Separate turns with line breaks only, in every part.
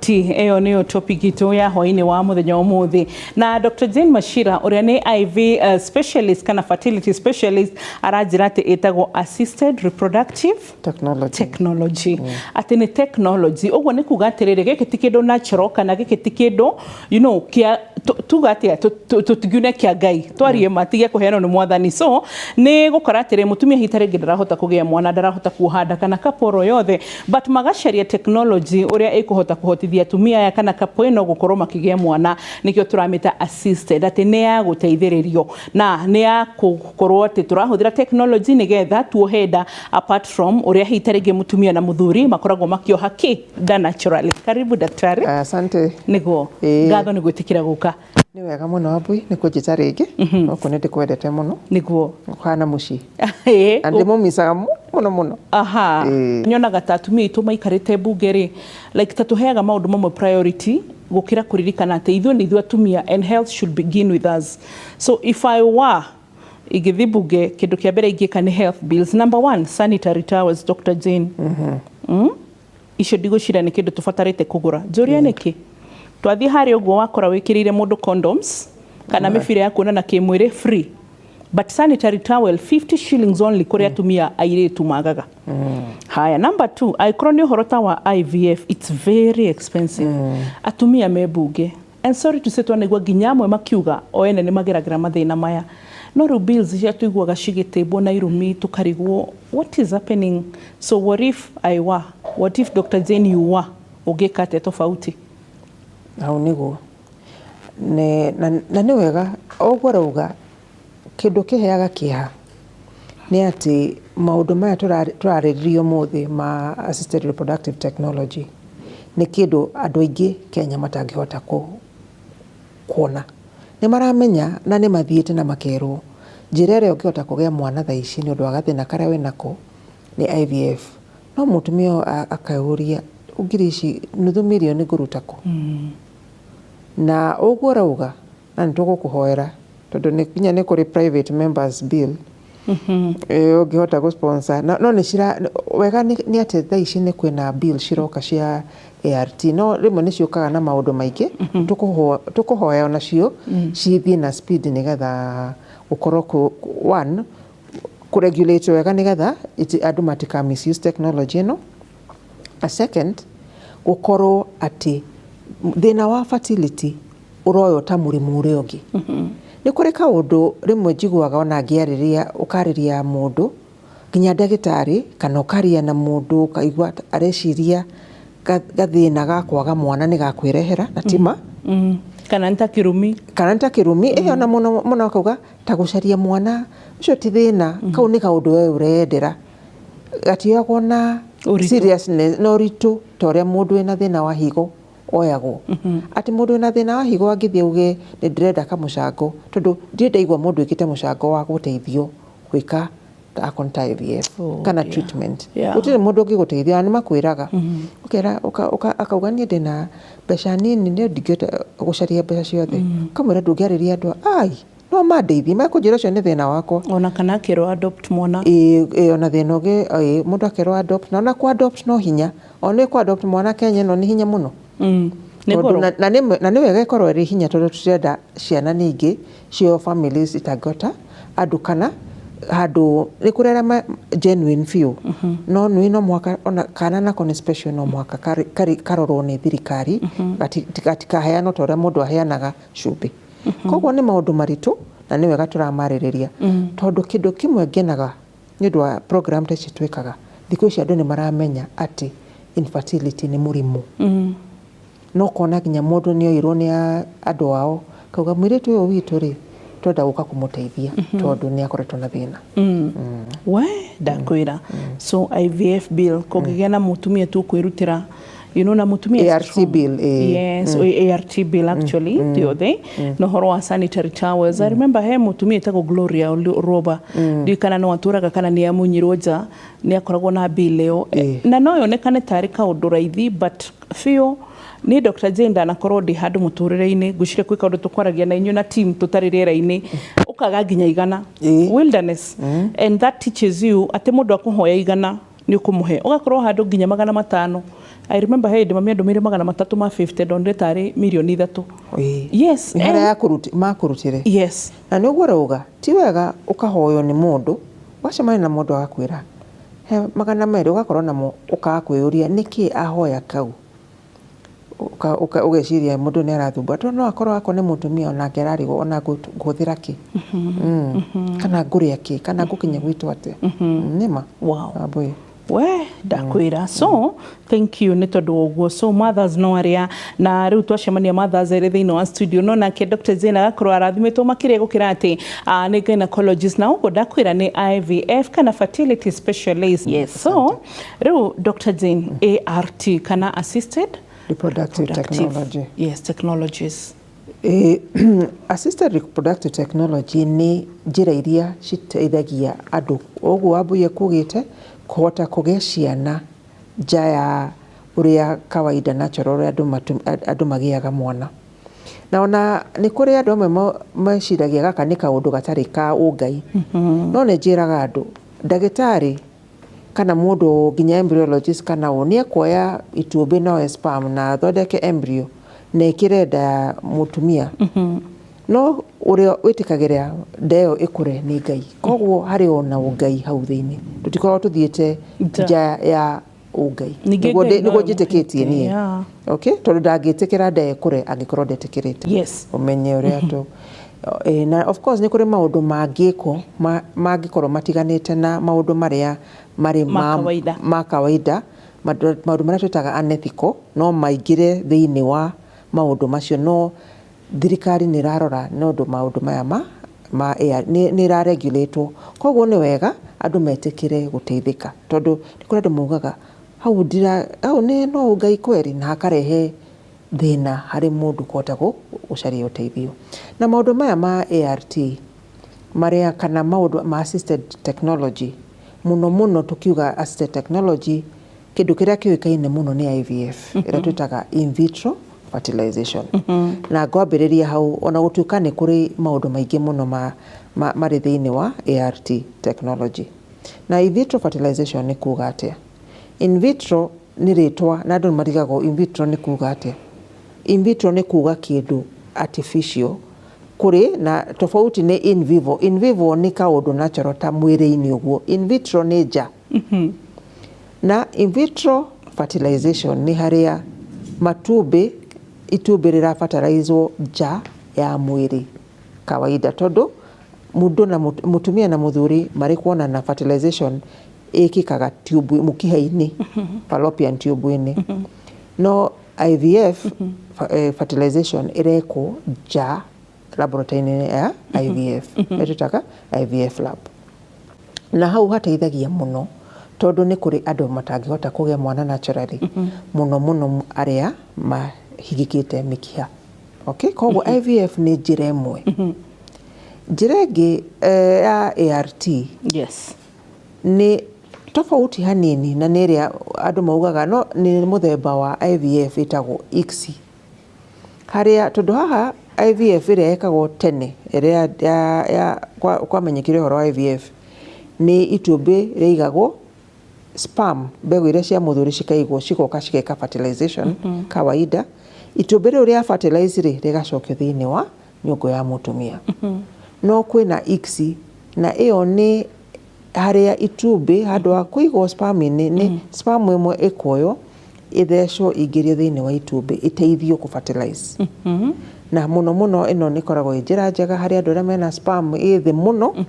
ti eyo niyo topic itu ya hoini wa muthenya umuthi na Dr. Jane Machira uria ni IV specialist kana fertility specialist arajira ati etagwo assisted reproductive technology ati ni technology ogwo ni kuga atiriri giki ti kindu natural kana giki ti kindu kia tugatia tutugune kia Ngai twarie matige kuheano ni mwathani so ni gukora atiri mutumia hitare ndarahota kugia mwana ndarahota kuhanda kana kaporo yothe but magacaria technology uria ikuhota kuhotithia tumia ya kana kapoino gukorwo makigia mwana nikio turamita assisted ati ne ya guteithiririo na ne ya gukorwo ati turahuthira technology nigetha tuoheda apart from uria hitarege mutumia na muthuri makoragwo makio haki da naturally. Karibu daktari.
Asante.
Nigo ngatho ni gwitikira guka
ni wega muno abui ni kujita ringi oko nende kwendete muno
niguo
ukana muci andi mumisaga muno
aha nyonaga tatumia itu maikarite bugeri like tatuheaga maundu mamwe priority gukira kuririkana ati ithuĩ nĩ ithuĩ atumia and health should begin with us. So if I were igithibuge kindu kia mbere ingika ni health bills. Number 1, sanitary towels, Dr. Jane. Icio ndigũcira nĩ kindu tubatarite kugura njuria niki twathi hari uguo wakora wikirire mundu condoms kana mibira ya kuonana kimwiri free but sanitary towel 50 shillings only kuri atumia airitu magaga. Haya, number 2, aikorwo ni uhoro ta wa IVF, it's very expensive. Atumia mebuge and sorry to say twanigwa ginyamwe makiuga o ene ni mageragira mathina maya no ru bills cia tuiguaga cigitebwo na irumi tukarigwo what is happening. So what if Dr. Jane you were ugikate tofauti
au nigo na ni wega ogwo rauga kindu kiheaga kiha ni ati maundu maya turariririo muthi ma assisted reproductive technology ni kindu andu aingi Kenya matangihota kuona ni maramenya na ni mathiite na makerwo njira ĩrĩa ũngĩhota kũgĩa mwana thaa ici nĩ ũndũ wa gathĩna karĩa wĩnako ni IVF no mutumia akauria ungiri ici nuthu milioni ngũruta kũ na ũguo rauga na nĩtũgũkũhoera tondũ nĩ kinya nĩ kũrĩ private members bill ũngĩhota gũsponsor no nĩ wega nĩ atĩ thaa ici nĩ kwĩna bill ciroka cia ART no rĩmwe nĩ ciũkaga na maũndũ maingĩ tũkũhoya onacio cithiĩ na speed nĩgetha gũkorwo one kũregulate wega nĩgetha andũ matika misuse technology ĩno. A second, gũkorwo atĩ thĩna wa fertility ũroyo ta mũrimũ ũrĩa ũngĩ. Nĩ kũrĩ kaũndũ rĩmwe njiguaga ona ngĩarĩria ũkarĩria mũndũ nginya ndagĩtarĩ kana ũkaria na mũndũ kaigua areciria gathĩna ga kwaga mwana nĩ gakwĩrehera na tima
kana ntakirumi
ĩyo na mũno akauga ta gũcaria mwana ũcio ti thĩna kau nĩ kaũndũ we ũreyendera gatiagwo na seriousness no ritu ta ũrĩa mũndũ wĩna thĩna wa higo oyagwo ati mũndũ wĩna thĩna wa higo angĩthiĩ uge nĩ ndĩrenda kamũcango tondũ ndirĩ ndaigua mũndũ ĩkĩte mũcango wa gũteithio gwĩka akonta IVF kana treatment gũtirĩ mũndũ ũngĩgũteithia nĩ makwĩraga ukera akauga niĩ ndĩna mbeca nini nĩ ndingĩhota gũcaria mbeca ciothe kamwĩra ndũngĩarĩria andũ ai no mandeithie makũnjĩra ũcio nĩ thĩna wakwa
ona kana kerwo adopt mwana
ona thĩna ũngĩ mũndũ akerwo adopt na ona ku adopt no hinya ona ku adopt mwana Kenya ĩno nĩ hinya mũno na nĩ wega ĩkorwo ĩrĩ hinya tondũ tũrenda ciana ningĩ cio families itangĩhota andũ kana handũ nĩ kũrera genuine few no nĩ mwaka ona kana nako nĩ special no mwaka karorwo nĩ thirikari gatikaheanwo ta ũrĩa mũndũ aheanaga cumbĩ. Koguo nĩ maũndũ maritũ na nĩ wega tũramarĩrĩria tondũ kĩndũ kĩmwe ngenaga nĩ ũndũ wa program ta ici twĩkaga thikũ ici andũ nĩ maramenya atĩ infertility nĩ mũrimũ no kona nginya mũndũ nĩ oirwo nĩ andũ ao kauga mũirĩtu ũyũ witũ rĩ twenda gũka kũmũteithia tondũ nĩ akoretwo na thĩna
we ndakwĩra. So IVF bill kũngĩgĩa na mũtumia tu kwĩrutĩra na mutumia
ART bill
yes ART bill actually the other no horo wa sanitary towels. I remember he mutumia etagwo Gloria Roba ndikana no aturaga kana ni amunyirwo nja ni akoragwo na bill ĩyo na no yonekane tarĩ kaũndũ raithi but feel ni Dr. Jane ndanakorwo ndi handu muturire-ini ngucire kwĩ kaũndũ tukwaragia na inyu na team tutarĩ rĩera-inĩ ukaga nginya igana wilderness and that teaches you ati mundu akuhoya igana ni ukumuhe ugakorwo handu nginya 500 I remember he ndĩ mami andũ mĩre $350 ndonire tarĩ milioni 3. Yes.
Nĩ harĩa makũrutire.
Yes.
Na nĩ ũguo rauga ti wega ũkahoywo nĩ mũndũ wacemania na mũndũ agakwĩra he $200 ũgakorwo namo ũkakwĩyũria nĩkĩ ahoya kau ũgeciria mũndũ nĩ arathumba tondũ no akorwo akwo nĩ mũtumia onake ararigwo ona ngũhũthĩra kĩ kana ngũrĩa kĩ kana ngũkinya gwitũ atĩa nĩma.
Wow. We ndakwĩra. So thank you nĩ tondũ ũguo. So mothers no aria na rĩu twacemania mothers erĩ thĩinĩ wa studio no nake Dr. Jane agakorwo arathimĩtwo makĩria gũkĩra atĩ nĩ gynecologist na ũguo ndakwĩra nĩ IVF kana fertility specialist. Yes. So rĩu Dr. Jane, ART kana assisted
reproductive technology.
Yes, technologies.
Assisted reproductive technology nĩ njĩra iria citeithagia andũ ũguo wambuye kugĩte kũhota kũgĩa ciana nja ya ũrĩa kawaida natural ũrĩa andũ magĩaga mwana. Na ona nĩ kũrĩ andũ amwe meciragia gaka nĩ kaũndũ gatarĩ ka ũngai. No nĩ njĩraga andũ ndagĩtarĩ kana mũndũ nginya embryologist kana nĩ akuoya itumbĩ no sperm na athondeke embryo na ĩkĩre nda ya mũtumia. No ũrĩa wĩtĩkagĩra nda ĩyo ĩkũre nĩ Ngai. Koguo harĩ ona ũngai hau thĩinĩ. Tũtikoragwo tũthiĩte nja ya ũngai. Nĩguo njĩtĩkĩtie niĩ. Okay? Tondũ ndangĩtĩkĩra nda ĩkũre angĩkorwo ndetĩkĩrĩte.
Yes.
Ũmenye ũrĩa na of course nĩ kũrĩ maũndũ mangĩkwo mangĩkorwo matiganĩte na maũndũ marĩa marĩ ma kawaida maũndũ marĩa twĩtaga unethical no maingĩre thĩinĩ wa maũndũ macio. No thirikari nĩ ĩrarora maũndũ maya nĩ ĩraregulatwo. Koguo nĩ wega andũ metĩkĩre gũteithĩka tondũ nĩ kũrĩ andũ maugaga hau nĩ no Ngai kweri na hakarehe thĩna harĩ mũndũ kũhota gũcaria ũteithio. Na maũndũ maya ma ART marĩa kana maũndũ ma assisted technology mũno tukiuga assisted technology kĩndũ kĩrĩa kĩũĩkaine mũno nĩ IVF ĩrĩa twĩtaga in vitro fertilization. Na ngwambĩrĩria hau ona gũtuĩka nĩ kũrĩ maũndũ maingĩ mũno marĩ thĩinĩ wa ART technology. Na in vitro fertilization nĩ kuuga atĩa? In vitro nĩ rĩtwa na andũ marigagwo in vitro nĩ kuuga atĩa? In vitro nĩ kuuga kĩndũ artificial kũrĩ na tofauti nĩ in vivo. In vivo nĩ kaũndũ natural ta mwĩrĩ-inĩ ũguo. In vitro nĩ nja. Na in vitro fertilization nĩ harĩa itumbĩ rĩrabataraizwo nja ya mwĩrĩ kawaida tondũ mũndũ na mũtumia na mũthuri marĩ kuonana fertilization ĩkĩkaga mũkiha-inĩ fallopian tube-inĩ. No IVF fertilization ĩrekwo nja laboratory-inĩ ya IVF ĩtũtaga IVF lab. Na hau hateithagia mũno tondũ nĩ kũrĩ andũ matangĩhota kũgĩa mwana naturally mũno arĩa mahigĩkĩte mĩkiha. Okay? Koguo IVF nĩ njĩra ĩmwe. Njĩra ĩngĩ ya ART nĩ tofauti hanini na nĩ ĩrĩa andũ maugaga no nĩ mũthemba wa IVF ĩtagwo ICSI. Harĩa tondũ haha IVF ĩrĩa yekagwo tene ĩrĩa kwamenyekire ũhoro wa IVF nĩ itumbĩ rĩigagwo sperm mbegũ iria cia mũthuri cikaigwo cigoka cigeka fertilization kawaida. Itumbĩ rĩu rĩa fertilize rĩgacokio thĩinĩ wa nyũngũ ya mũtumia. No kwĩna ICSI na ĩyo nĩ harĩa itumbĩ handũ ha kũigwo sperm-inĩ nĩ sperm ĩmwe ĩkoywo ĩthecwo ingĩrio thĩinĩ wa itumbĩ ĩteithio kũ-fertilize. Na mũno ĩno nĩ koragwo njĩra njega harĩ andũ arĩa mena sperm ĩ thĩ mũno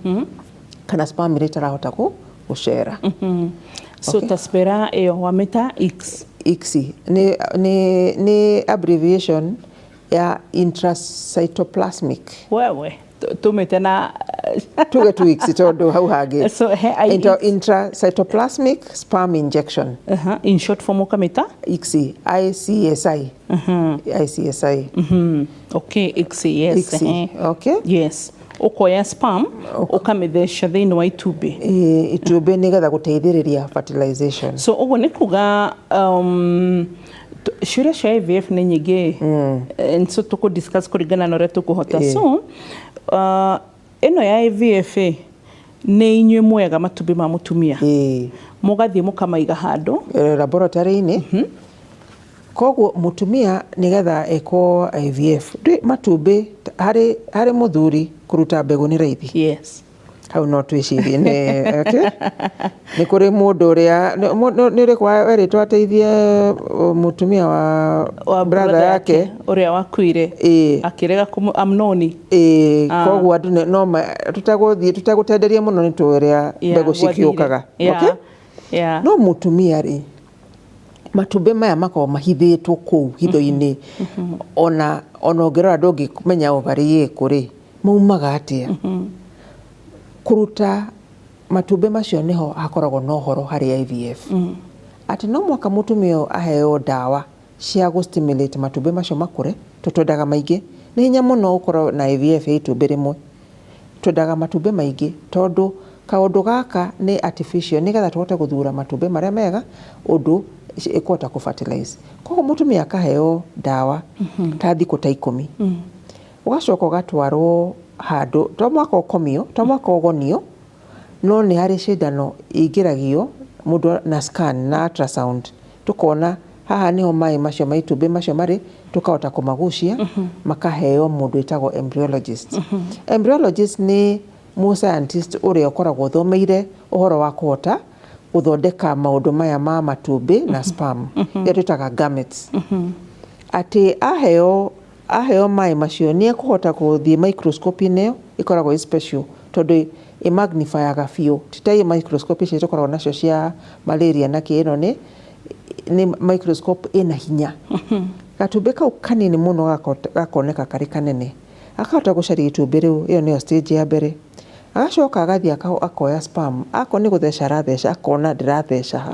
kana sperm ĩrĩa ĩtarahota gũcera.
So taspera ĩyo wamĩta
ICSI nĩ abbreviation ya intracytoplasmic.
Wewe tumĩte na
tuge tu ICSI tondũ hau hangĩ. So intracytoplasmic sperm injection.
In short form ukamĩta
ICSI. ICSI.
Okay, ICSI, yes.
ICSI. Okay.
Yes. Ukoya sperm ukamĩtheca thĩinĩ wa itumbĩ.
Itumbĩ nĩgetha gũteithĩrĩria fertilization.
So ũguo nĩ kuga ciũria cia IVF nĩ nyingĩ so tũkũ-discuss kũringana na ũrĩa tũkũhota. So ĩno ya IVF nĩ inyuĩ muoyaga matumbĩ ma mũtumia mũgathiĩ mũkamaiga handũ
laboratory-inĩ koguo mutumia nigetha eko IVF matumbi hari muthuri kuruta mbegu ni raithi.
Yes.
Hau no twicirie ni kuri mundu uria ni ri kwa eritwo ateithie mutumia wa brother yake
uria wakuire akirega amnoni
koguo andu no tutagutenderia muno ni turia mbegu cikiukaga. No mutumia ri matumbi maya makao mahithitwo kuu hitho-ini ona ongerora ndungimenya ovari kuri maumaga atia kuruta matumbi macio niho hakoragwo no horo hari IVF ati no mwaka mutumia aheo dawa cia gu stimulate matumbi macio makure tutwendaga maingi ni hinya muno ukorwo na IVF itumbi rimwe twendaga matumbi maingi tondu kaundu gaka ni artificial nigetha tuhote guthura matumbi maria mega undu ikota ku fertilize koguo mutumia akaheo dawa ta thiku ta 10 ugacoka ugatwarwo handu to mwaka ukomio to mwaka ugonio no ni hari cindano ingiragio mundu na scan na ultrasound tukona haha niho mai macio maitumbi macio mari tukahota kumagucia makaheo mundu itagwo embryologist. Embryologist ni mu scientist uria ukoragwo thomeire uhoro wa kuhota guthondeka maundu maya ma matumbi na sperm ya tutaga gametes. Ati aheo mai macio ni ekuhota kuthie microscope ineo ikoragwo special tondu magnifyaga biu titai microscope cia tukoragwo nacio cia malaria na kino ni microscope ina hinya gatumbi kau kanini muno gakoneka kari kanene akahota gucaria itumbi riu iyo niyo stage ya mbere agacoka agathie akoya sperm ako ni gutheca aratheca akona ndiratheca ha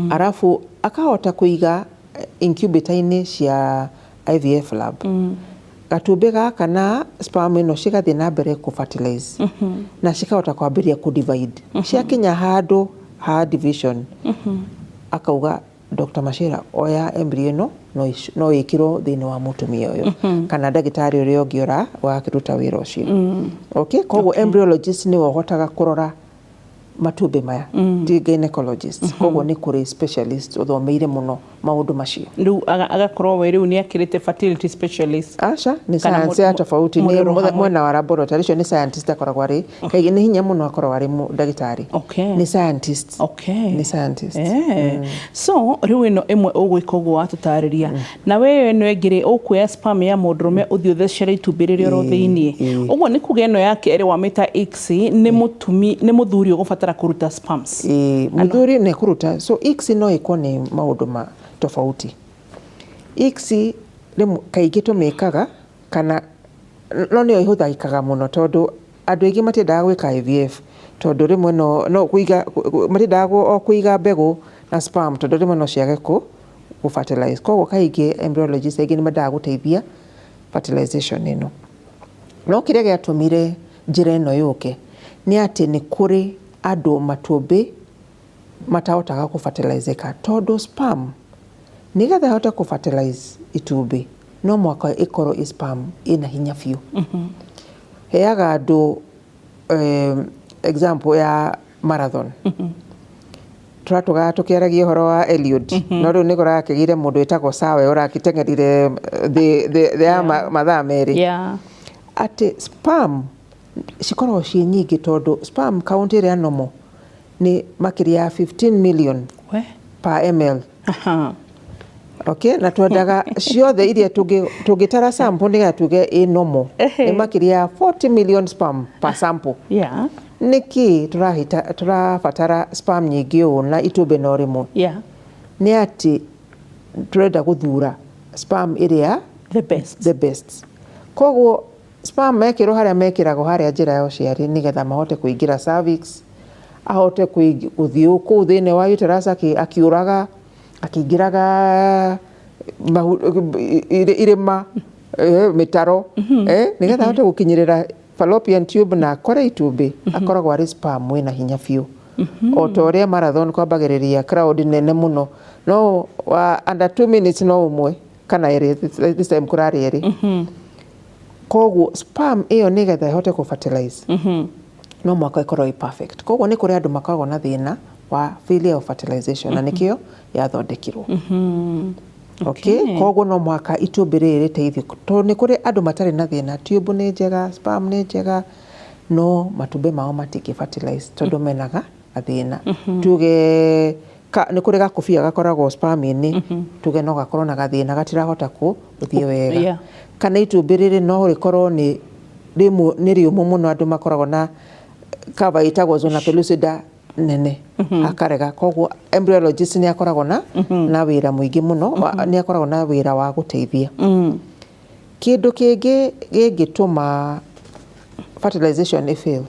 arafu akahota kuiga incubator-ini cia IVF lab gatumbi gaka na sperm ino cigathie na mbere ku fertilize na cikahota kwambiria ku divide ciakinya handu ha division akauga Dr. Machira oya embryo ino no ikiro thini wa mutumia uyu kana ndagitari uria ungiora wa kiruta wira ucio koguo embryologist ni wohotaga kurora matumbi maya ti gynecologist koguo ni kuri specialist uthomeire muno maundu macio
riu agakorwo we riu ni akirite fertility specialist
aca ni science ya tofauti ni mwena wa laboratory cio ni scientist akoragwo ari kaigi ni hinya muno akoragwo ari ndagitari ni scientist ni scientist
so riu ino imwe ugwika uguo watutariria na we no engire ukuya sperm ya mundurume uthio thecere itumbi ririo ro thiini uguo ni kuge ino yake eri wa meta X ni muthuri ugubatara kuruta sperms
muthuri ne kuruta so X no iko ni maundu ma tofauti X kaigi tumikaga kana no nio ihuthagikaga muno tondu andu aingi matiendaga gwika IVF tondu rimwe no kuiga matiendaga kuiga mbegu na sperm tondu rimwe no ciage ku fertilize koguo kaigi embryologist aingi ni mendaga guteithia fertilization ino no kiria giatumire njira ino yuke ni ati ni kuri andu matumbi matahotaga ku fertilizeka tondu sperm nigetha hote ku fertilize itumbi no mwaka ikorwo sperm ina hinya biu heaga andu example ya marathon turatuga tukiaragia horo wa Eliud no riu ni gurakigire mundu itagwo sawe urakitengerire the mathaa meri ati sperm cikoragwo ci nyingi tondu sperm count iria nomo ni makiria ya 15 million per ml na twendaga ciothe iria tungitara sample niga tuge nomo ni makiria 40 million sperm per sample niki turabatara sperm nyingi uu na itumbi no rimwe ni ati turenda guthura sperm iria the best koguo sperm mekirwo haria mekiragwo haria njira ya uciari nigetha mahote kuingira cervix ahote kuthio kuu thiini wa uterus akiuraga akingiraga irima mitaro nigetha ahote gukinyirira fallopian tube na kore itumbi akoragwo ari sperm wina hinya biu o to uria marathon kwambagiriria crowd nene muno no under 2 minutes no umwe kana eri this time kurari eri koguo sperm iyo nigetha ihote ku fertilize no mwaka ikorwo perfect koguo ni kuri andu makoragwo na thina wa failure of fertilization na nikio yathondekirwo. Okay, koguo no mwaka itumbĩ rĩrĩ rĩteithio tondũ nĩ kũrĩ andũ matarĩ na thĩna, tube nĩ njega, sperm nĩ njega, no matumbĩ mao matingĩ fertilize tondũ menaga thĩna. Tuge nĩ kũrĩ gakobia gakoragwo sperm-inĩ, tuge no gakorwo na gathĩna gatirahota gũthiĩ wega, kana itumbĩ rĩrĩ no rĩkorwo nĩ rĩũmũ mũno, andũ makoragwo na cover ĩtagwo zona pellucida nene akarega, koguo embryologist nĩ akoragwo na wĩra mũingĩ mũno, nĩ akoragwo na wĩra wa gũteithia. Kĩndũ kĩngĩ gĩngĩtũma fertilization ĩfail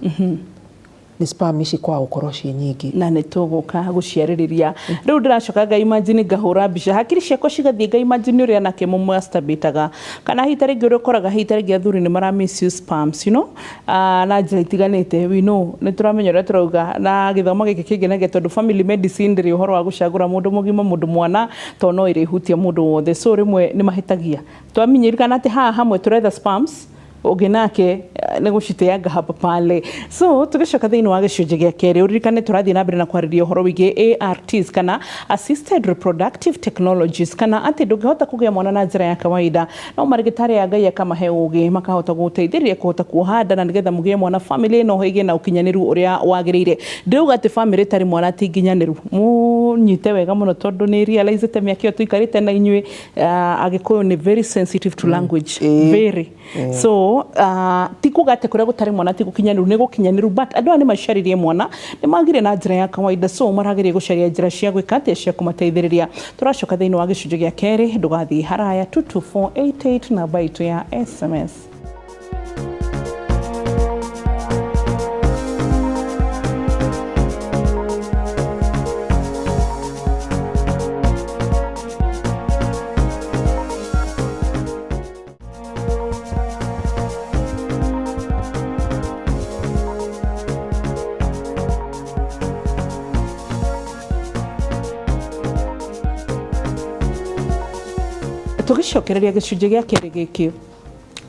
nĩ sperm ici kwa gũkorwo ciĩ nyingĩ
na nĩ tũgũka gũciarĩrĩria. Rĩu ndĩracoka ngaimagine ngahũra mbica, hakiri ciakwa cigathiĩ ngaimagine ũrĩa nake masturbataga, kana hita rĩngĩ ũrĩa ũkoraga hita rĩngĩ athuri nĩ mara misuse sperms, you know, na njĩra itiganĩte. We know nĩ tũramenya ũrĩa tũrauga na gĩthomo gĩkĩ kĩngenagia tondũ family medicine ndĩrĩ ũhoro wa gũcagũra mũndũ mũgima mũndũ mwana, tondũ no ĩrĩhutia mũndũ wothe. So rĩmwe nĩ mahĩtagia, twamenyerikana atĩ haha hamwe tũretha sperms ũngĩ nake nĩ gũciteanga hapa pale. So tũgĩcoka thĩinĩ wa gĩcunjĩ gĩa kerĩ, ũririkane tũrathiĩ na mbere na kwarĩria ũhoro wĩgiĩ ARTs kana assisted reproductive technologies, kana atĩ ndũngĩhota kũgĩa mwana na njĩra ya kawaida, no marĩgĩtarĩ ya Ngai akamahe ũgĩ makahota gũteithĩrĩria kũhota kuoha nda na nĩgetha mũgĩe mwana family ĩno ĩgĩe na ũkinyanĩru ũrĩa wagĩrĩire. Ndĩrauga atĩ family ĩtarĩ mwana ti nginyanĩru, mũnyite wega mũno tondũ nĩ realizete mĩaka ĩyo tũikarĩte na inyuĩ, Agĩkũyũ nĩ very sensitive to language, very. So ti kuga atĩ kũrĩa gũtarĩ mwana ti gũkinyanĩru, nĩ gũkinyanĩru, but andũ aya nĩ macaririe mwana nĩ magire na njĩra ya kawaida, so marageria gũcaria njĩra cia gwĩka atĩa cia kũmateithĩrĩria. Tũracoka thĩinĩ wa gĩcunjĩ gĩa kerĩ, ndũgathiĩ haraya. 22488 namba itũ ya SMS. Tũgĩcokereria gĩcunjĩ gĩa kerĩ gĩkĩ,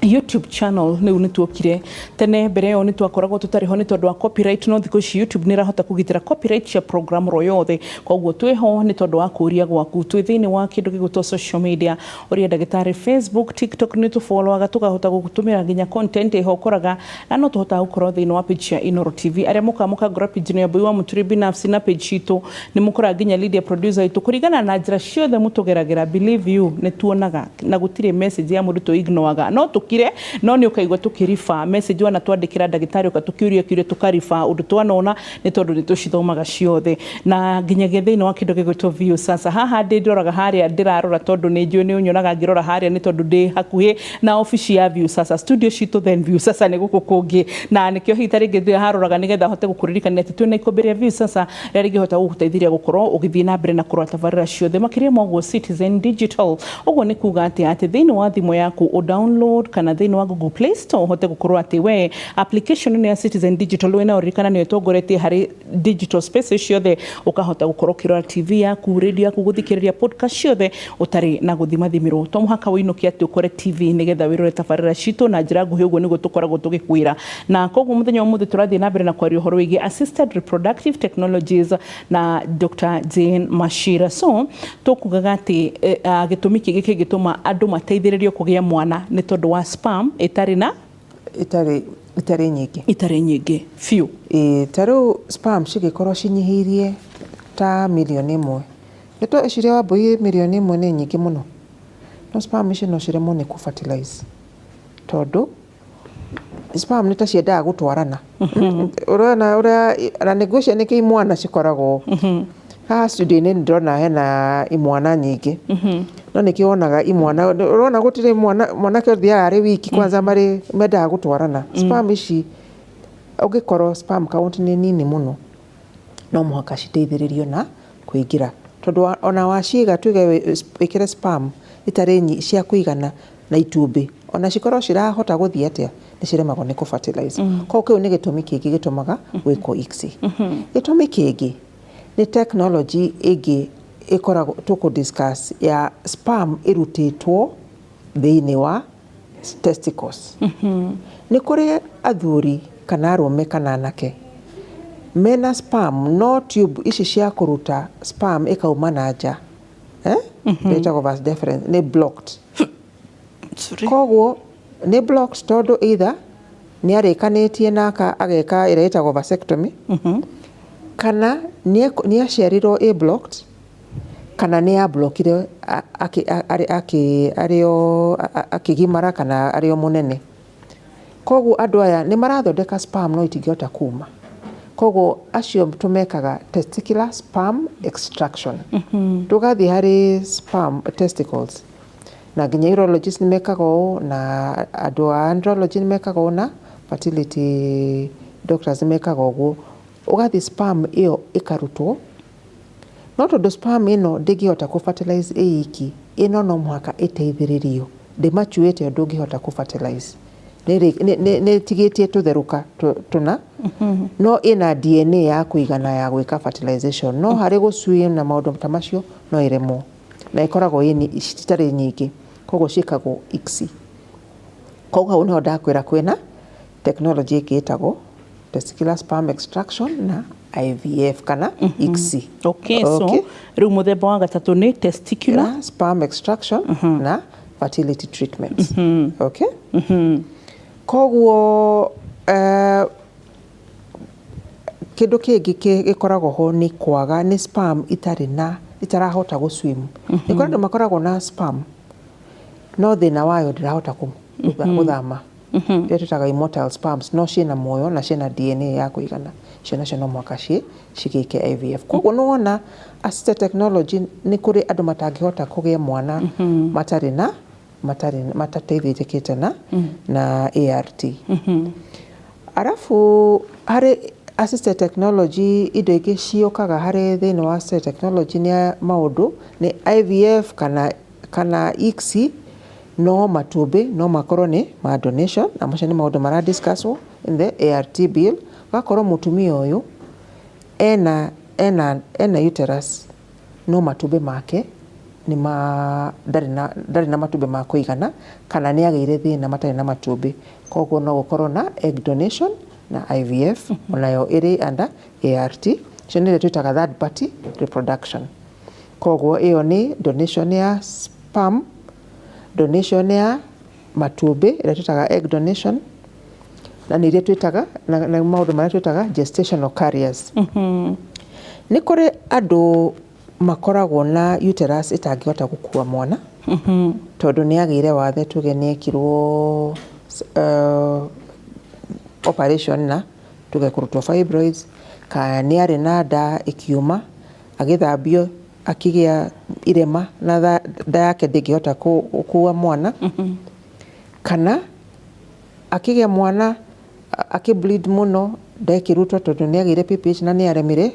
YouTube channel nĩ tuokire tene, mbere ĩyo nĩ twakoragwo tũtarĩ ho nĩ tondũ wa copyright, no thikũ ici YouTube nĩ ĩrahota kũgitĩra copyright cia program ro yothe, koguo twĩho nĩ tondũ wa kũria gwaku. Twĩ thĩinĩ wa kĩndũ gĩgũtwo social media, ũrĩa ndagĩtarĩ Facebook, TikTok nĩ tũfollowaga tũkahota gũgũtũmĩra nginya content ĩho ũkoraga, na no tũhota gũkorwo thĩinĩ wa page ya Inooro TV. Arĩa mũka ngora page ĩno ya Mbui wa Mũturi binafsi na page itũ nĩ mũkora nginya Lydia producer itũ, kũringana na njĩra ciothe mũtũgeragĩra. Believe you nĩ tuonaga na gũtirĩ message ya mũndũ tũignoaga, no no nĩ ũkaigua tũkĩriba message wana twandĩkĩra ndagĩtarĩ ũkatũkĩũria kĩũria tũkariba ũndũ twanona, nĩ tondũ nĩ tũcithomaga ciothe. Na nginyagia thĩinĩ wa kĩndũ gĩgwĩtwo view sasa, haha ndĩroraga harĩa ndĩrarora tondũ nĩ njũĩ nĩ ũnyonaga ngĩrora harĩa nĩ tondũ ndĩ hakuhĩ na ofici ya view sasa, studio citũ then view sasa nĩ gũkũ kũngĩ, na nĩkĩo hita rĩngĩ ndĩ haroraga nĩgetha hote gũkũririkania atĩ twĩna ikũmbĩ rĩa view sasa rĩrĩa rĩngĩhota gũgũteithĩria gũkorwo ũgĩthiĩ na mbere na kũrora tabarĩra ciothe makĩria ma ũguo Citizen Digital. Ũguo nĩ kuga atĩ thĩinĩ wa thimũ yaku o download kana thĩinĩ wa Google Play Store hote gũkorwo atĩ we application nĩ ya Citizen Digital wena ũririkana nĩ ũtongoretie harĩ digital spaces ciothe, ũkahota gũkorwo ũkĩrora TV yaku, radio yaku, gũthikĩrĩria podcast ciothe ũtarĩ na gũthimathimĩrwo. To mũhaka wĩinũkie atĩ ũkore TV nĩgetha wĩrore tabarĩra citũ na njĩra nguhĩ, ũguo nĩguo tũkoragwo tũgĩkwĩra. Na koguo mũthenya wa ũmũthĩ tũrathiĩ na mbere na kwaria ũhoro wĩgiĩ assisted reproductive technologies na Dr. Jane Machira. So tũkugaga atĩ gĩtũmi kĩngĩ kĩngĩtũma andũ mateithĩrĩrio kũgĩa mwana nĩ tondũ wa sperm itarĩ nyingĩ few.
Tarĩu sperm cigĩkorwo cinyihĩirie ta milioni 1, nĩ tweciria Wambui milioni 1 nĩ nyingĩ mũno, no sperm ici no ciremwo nĩ kũ-fertilize tondũ sperm nĩ ta ciendaga gũtwarana. Ũrona ũrĩa na nĩguo nĩkĩo imwana cikoragwo haha studio-inĩ nĩ ndĩrona hena imwana nyingĩ, no nĩkĩo wonaga imwana, ũrona gũtirĩ mwanake ũthiaga arĩ wiki kwanza mendaga gũtwarana. Sperm ici ũngĩkorwo sperm count nĩ nini mũno, no mũhaka citeithĩrĩrio na kũingĩra, tondũ ona waciiga tuge wĩkĩre sperm itarĩ cia kũigana na itumbĩ, ona cikorwo cirahota gũthiĩ atĩa nĩ ciremagwo nĩ kũ-fertilize. Koguo kĩu nĩ gĩtũmi kĩngĩ gĩtũmaga gwĩkwo ICSI. Gĩtũmi kĩngĩ nĩ technology ĩngĩ ĩkoragwo tũkũ-discuss ya sperm ĩrutĩtwo thĩinĩ wa testicles. Nĩ kũrĩ athuri kana arũme kana anake mena sperm no tube ici cia kuruta sperm ikauma na nja retagwo vas deferens ni blocked. Koguo ni blocked tondu either ni arikanitie naka ageka iretagwo vasectomy kana ni aciarirwo a blocked kana ni ablokire akigimara kana ario munene. Koguo andu aya ni marathondeka sperm no itingihota kuma. Koguo acio tumekaga testicular sperm extraction. Tugathi hari sperm testicles na nginya urologist ni mekaga ũũ na andu a andrology ni mekaga na fertility doctors ni mekaga ũguo. Ugathi sperm iyo ikarutwo no tondu sperm ino ndingihota ku fertilize iki ino no muhaka iteithiririo ndimachuite ndungihota ku fertilize ne tigitie tutheruka tuna no ina DNA ya kuigana ya gwika fertilization no hari gucui na maundu ta macio no iremo na ikoragwo ini citari nyingi koguo cikagwo ICSI. Koguo hau niho ndakwira kwina technology ikitagwo testicular sperm extraction na IVF kana ICSI.
Okay, so riu muthemba wa gatatu ni testicular
sperm extraction na fertility treatments. Okay? Koguo kindu kingi gikoragwo ho ni kwaga ni sperm itarahota go swim. Ni kwa andu makoragwo na sperm no thina wayo ndirahota guthama. Tutaga immortal sperms no ciina moyo na ciina DNA ya kuigana ciana cio no mwaka cigike IVF. Koguo no wona assisted technology ni kuri andu matangihota kugia mwana matateithĩkĩte na ART. Arafu hari assisted technology indo ingĩ ciũkaga hari thĩinĩ wa assisted technology ni maundu ni IVF kana ICSI no matumbi no makorwo ni ma donation na macio ni maundu mara discusswo in the ART bill. Gakorwo mutumia uyu ena uterus no matumbi make ni ndari na matumbi ma kuigana kana ni ageire thina matari na matumbi. Koguo no gukorwo na egg donation na IVF onayo iri under ART cio nĩ twitaga third party reproduction. Koguo iyo ni donation ya sperm, donation ya matumbi ĩrĩa twitaga egg donation na nĩ iria twitaga na maundu marĩa twitaga gestational carriers. Ni kuri andu makoragwo na uterus itangihota gukua mwana tondu ni ageire wathe tuge ni ekirwo operation na tuge kurutwo fibroids ka ni ari na nda ikiuma agithambio akigia irema na nda yake ndingihota gukua mwana kana akigia mwana akibleed muno ndekirutwo tondu ni ageire PPH na ni aremire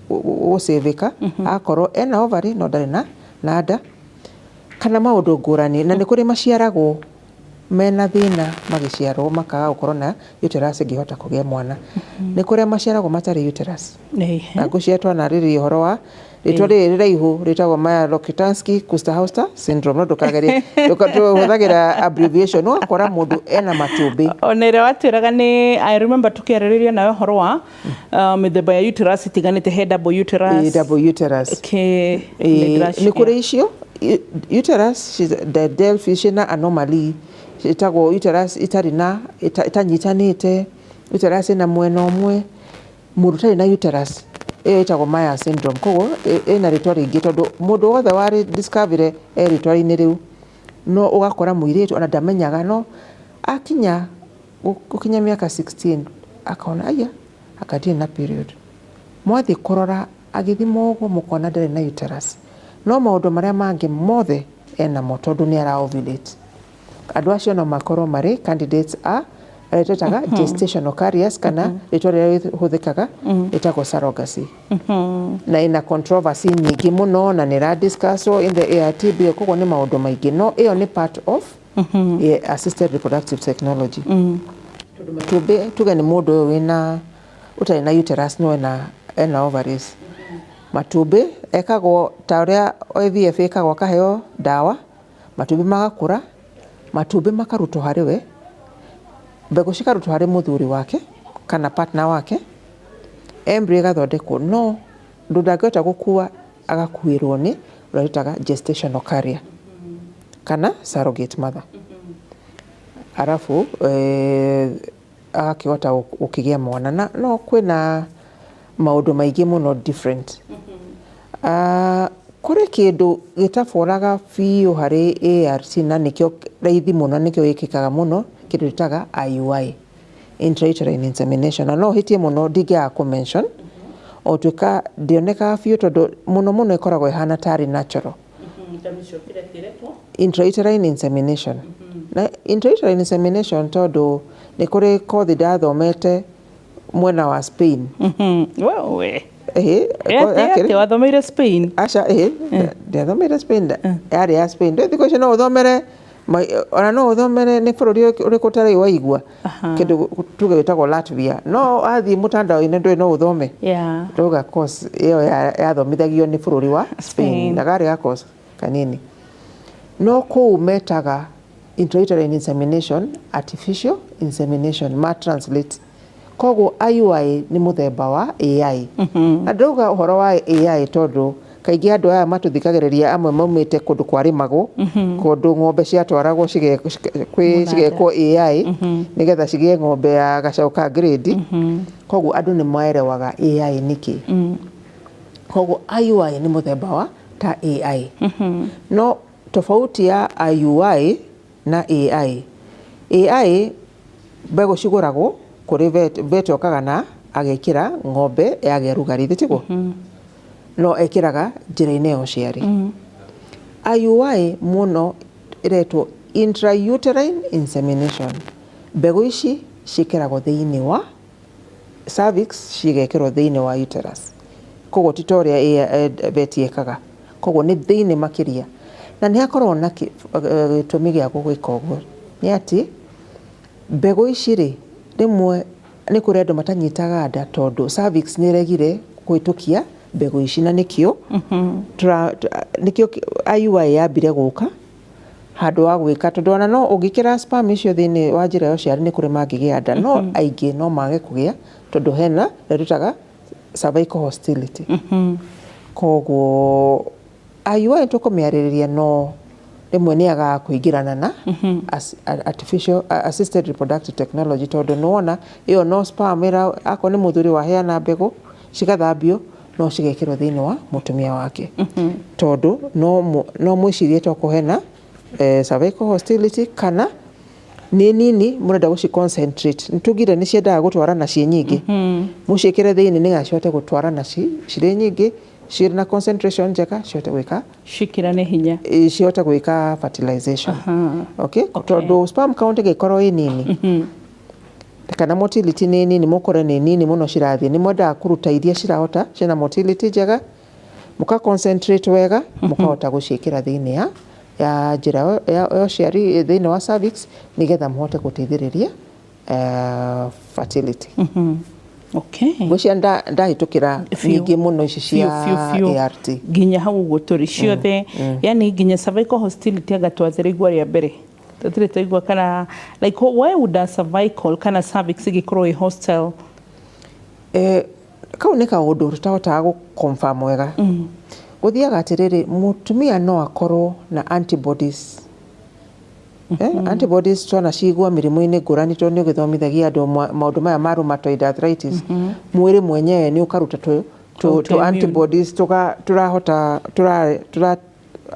guseveka akorwo ena ovary no ndari na nda kana maundu ngurani na ni kuri maciaragwo mena thina magiciarwo makaga gukorwo na uterus ingihota kugia mwana. Ni kuri maciaragwo matari uterus na guciatwa na riri horo wa ritwa riri raihu ritagwo Mayer-Rokitansky-Kuster-Hauser syndrome no ndukagere tukatuthagira abbreviation no akora mundu ena matumbi
onere watwiraga ni I remember tukiarĩrĩria nayo horo wa mithemba ya uterus itiganite he double uterus
ni kuri icio uterus the Delphi na anomaly itagwo uterus itanyitanite uterus na mwena umwe mundu tari na uterus itagwo Mayer syndrome. Koguo ina ritwa ringi tondu mundu wothe wari discover ritwa-ini riu no ugakora muiritu ona ndamenyaga no akinya gukinya miaka 16 akaona aya akathie na period mwathi kurora agithimo uguo mukona ndari na uterus no maundu maria mangi mothe ena mo tondu ni ara ovulate. Andu acio no makorwo mari candidates a twetaga gestational carriers kana ritwa rĩrĩa rĩhũthĩkaga ĩtagwo surrogacy. Na ina controversy nyingĩ mũno na nĩ ra discusswo in the ART bill. Koguo nĩ maũndũ maingĩ no ĩyo nĩ part of assisted reproductive technology. Tuge nĩ mũndũ ũyũ wĩna ũtarĩ na uterus no ena ovaries, matumbĩ ekagwo ta ũrĩa IVF ĩkagwo akaheo ndawa, matumbĩ magakũra, matumbĩ makarutwo harĩ we, mbegũ cikarutwo harĩ mũthuri wake kana partner wake, embryo ĩgathondekwo no ndangĩhota gũkua agakuĩrwo nĩ ũrĩa twĩtaga gestational carrier kana surrogate mother. Arabu agakĩhota gũkĩgĩa mwana na no kwĩna maũndũ maingĩ mũno different. Kũrĩ kĩndũ gĩtaboraga biũ harĩ ART na nĩkĩo raithi mũno, nĩkĩo gĩkĩkaga mũno, kĩndũ gĩtaga IUI, intrauterine insemination, na no hĩtie mũno ndingĩaga kũ-mention o twĩka ndĩonekaga biũ tondũ mũno mũno ĩkoragwo ĩhana tarĩ natural. Intrauterine insemination. Na intrauterine insemination tondũ nĩ kũrĩ kothi ndathomete mwena wa Spain.
Wewe. Ate wathomeire Spain?
Aca ndiathomeire Spain, yarĩ ya Spain. Thikũ icio no ũthomere ona no ũthomere nĩ bũrũri ũrĩkũ ũtarĩ waigua kĩndũ tuge gĩtagwo Latvia, no athiĩ mũtandao-inĩ ndũĩ no ũthome. Ndauga course ĩyo yathomithagio nĩ bũrũri wa Spain na karĩ ga course kanini. No kũu metaga intrauterine insemination artificial insemination ma translate. Koguo IUI nĩ mũthemba wa AI. Na ndauga ũhoro wa AI tondũ kaingĩ andũ aya matũthikagĩrĩria amwe maumĩte kũndũ kwarĩmagwo, kũndũ ng'ombe ciatwaragwo cigekwo AI nĩgetha cigĩe ng'ombe ya gacaũ ka grade. Koguo andũ nĩ maerewaga AI nĩkĩ. Koguo IUI nĩ mũthemba wa ta AI. No tofauti ya IUI na AI. AI mbegũ cigũragwo kũrĩ vet okaga na agekĩra ng'ombe yagĩa rugari tiguo. No ekĩraga njĩra-inĩ ya ũciari. IUI mũno ĩretwo intrauterine insemination. Mbegũ ici ciĩkĩragwo thĩinĩ wa cervix, cigekĩrwo thĩinĩ wa uterus. Koguo ti ta ũrĩa vet ekaga. Koguo nĩ thĩinĩ makĩria. Na nĩ hakoragwo na gĩtũmi gĩa gwĩka ũguo. Nĩ atĩ mbegũ ici rĩ rĩmwe nĩ kũrĩ andũ matanyitaga nda tondũ cervix nĩ regire kũhĩtũkia mbegũ ici, na nĩkĩo IUI yambire gũka handũ wa gwĩka tondũ ona no ũngĩkĩra sperm icio thĩinĩ wa njĩra ya ũciari nĩ kũrĩ mangĩgĩa nda, no aingĩ no mage kũgĩa tondũ hena rĩrutaga cervical hostility. Koguo IUI tũkũmĩarĩrĩria no rĩmwe nĩ agaga kũingĩrana na artificial assisted reproductive technology tondũ nĩwona ĩyo no sperm akorwo nĩ mũthuri waheana mbegũ cigathambio no cigekĩrwo thĩinĩ wa mũtumia wake. Tondũ no mwĩcirie toko hena cervical hostility kana nĩ nini mũrenda gũci concentrate. Nĩtugire nĩ ciendaga gũtwarana ciĩ nyingĩ, mũciĩkĩre thĩinĩ nĩgetha cihote gũtwarana cirĩ nyingĩ, cirĩ na concentration njega, cihote gwĩka
cikirane hinya,
cihote gwĩka fertilization. Okay? Tondũ sperm count ĩngĩkorwo ĩ nini kana motility nĩ nini, mũkore nĩ nini mũno cirathiĩ, nĩ mwendaga kũruta iria cirahota ciĩna motility njega, mũka concentrate wega, mũkahota gũciĩkĩra thĩinĩ ya njĩra ya ũciari thĩinĩ wa cervix nĩgetha mũhote gũteithĩrĩria fertility. Ngwĩciria ndahĩtũkĩra nyingĩ mũno ici cia ART
nginya hau ũguo tũrĩ ciothe, yani nginya cervical hostility anga twathĩra igua rĩa mbere tũtirĩ tũigua kana like why would a cervical kana cervix ĩgĩkorwo ĩ hostile?
Kau nĩ kaũndũ tũtahotaga gũ-confirm wega. Gũthiaga atĩrĩrĩ, mũtumia no akorwo na antibodies. Antibodies twana cigua mĩrimũ-inĩ ngũrani tondũ nĩ ũgĩthomithagia andũ maũndũ maya ma rheumatoid arthritis. Mwĩrĩ mwenyewe nĩ ũkaruta tũ antibodies tũrahota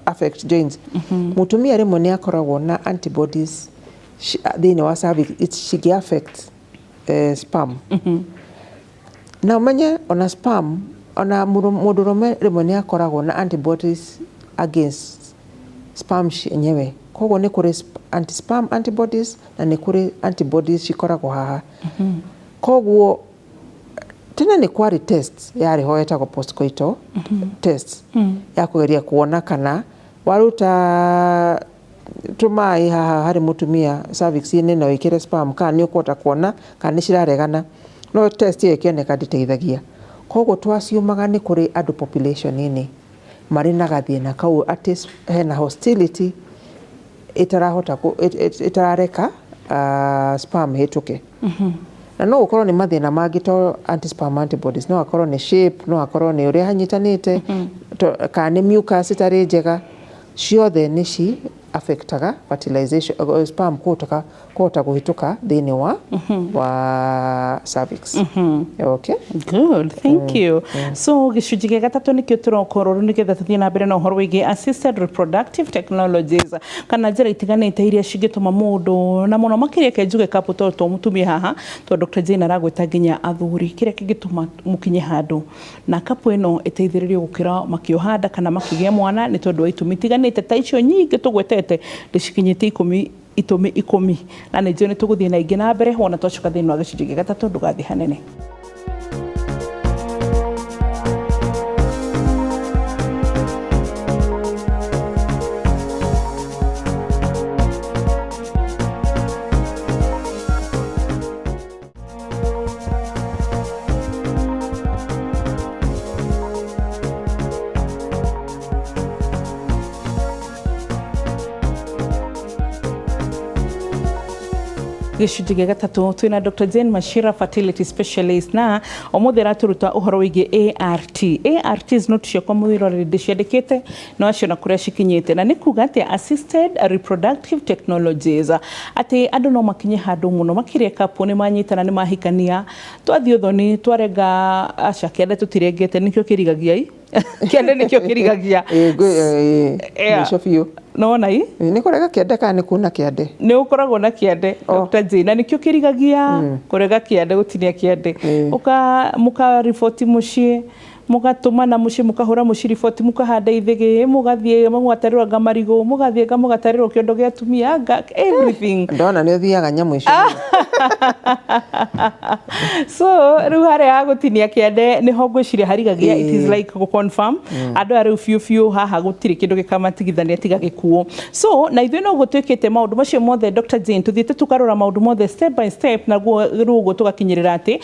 affect joints. Mũtumia rĩmwe nĩ akoragwo na antibodies thĩinĩ wa cervix cingĩ affect sperm. Na ũmenye ona sperm ona mũndũrũme rĩmwe nĩ akoragwo na antibodies against sperm yenyewe. Koguo nĩ kũrĩ anti-sperm antibodies na nĩ kũrĩ antibodies cikoragwo haha. Koguo tene nĩ kwarĩ test yarĩho yetagwo postcoital test ya kũgeria kuona kana waruta tũmaĩ haha harĩ mũtumia cervix-inĩ na wĩkĩre sperm kana nĩ ũkũhota kuona kana nĩ ciraregana. No test ĩyo ĩkĩoneka ndĩteithagia. Koguo twaciumaga nĩ kũrĩ andũ population-inĩ marĩ na gathĩna kau atĩ hena hostility itarareka sperm hĩtũke. na no ukorwo ni mathina mangi to anti-sperm antibodies no akorwo ni shape no akorwo ni uria hanyitanite kana ni mucus itari njega ciothe ni ci affectaga fertilization sperm kuhota guhituka thiini wa cervix. Okay,
good, thank you. So gicunji gia gatatu nikio turokorwo nigetha tuthie na mbere na uhoro wigi assisted reproductive technologies kana njira itiganite iria cingituma mundu na muno makiria kenjuge kapu to mutumia haha to Dr. Jane aragweta nginya athuri kiria kingituma mukinye handu na kapu ino iteithiririo gukira makiohanda kana makigia mwana ni tondu wa itumi itiganite ta icio nyingi tugwetete ndicikinyite 10 na nä njå nä tå gå thiä na ingä na mbere wona twacoka thä inä wa gä cunjä gä gatatå ndå gathiä hanene. gicunjĩ gĩa gatatu twina Dr. Jane Machira, fertility specialist, na omothe raturuta uhoro wigi ARTs no tuciakwa mwiroreri ndiciandikite no acio na kuria cikinyite na nikuga ati assisted reproductive technologies ati andu no makinye handu muno makiria kapo ni manyitana ni mahikania twathio thoni twarenga aca kende tutirengete nikio kirigagia kende nikio kirigagia
nicio biũ
nona i
ni kurega kiande kana ni kuna kiande
ni ukoragwo na kiande Dr. Jane na nikio kirigagia kurega kiande gutinia kiande muka report mucie mugatuma na mucie mukahura mucie report mukahanda ithigi mugathie mugwatarira ngamarigo mugathie mugatarira kiondo gia tumia everything
ndona ni uthiaga nyamu icio
so riu hare ya gutinia kiande ni ho ngwiciria harigagia it is like go confirm andu ari fiu haha gutiri kindu gikamatigithania tiga gikuo so na ithuĩ no gutwikite maundu macio mothe Dr. Jane tuthiite tukarora maundu mothe step by step na rugo tugakinyirira ati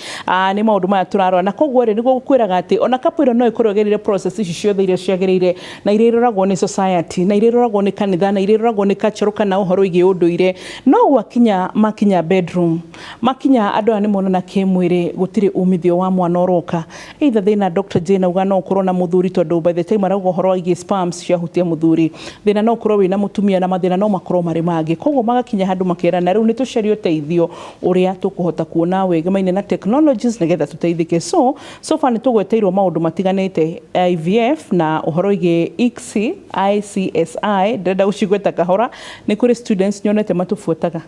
ni maundu maya turarora na koguo ri niguo gukwiraga ati ona kapwiro no ikorogirire process ici ciothe iria ciagirire na iria iroragwo ni society na iria iroragwo ni kanitha na iria iroragwo ni culture kana uhoro igi unduire no gwakinya makinya bedroom makinya andu ani monana kimwiri gutiri umithio wa mwana oroka either thina Dr. Jane uga no ukorwo na muthuri tondu by the time arauga uhoro igi sperms ciahutia muthuri thina no ukorwo wina mutumia na mathina no makorwo mari mangi koguo magakinya handu makera na riu ni tucario teithio uria tukuhota kuona wega maine na technologies nigetha tuteithike so far ni tugweteirwo maundu matiganite IVF na uhoro igi ICSI ndenda gucigweta kahora ni kuri students nyonete matufuataga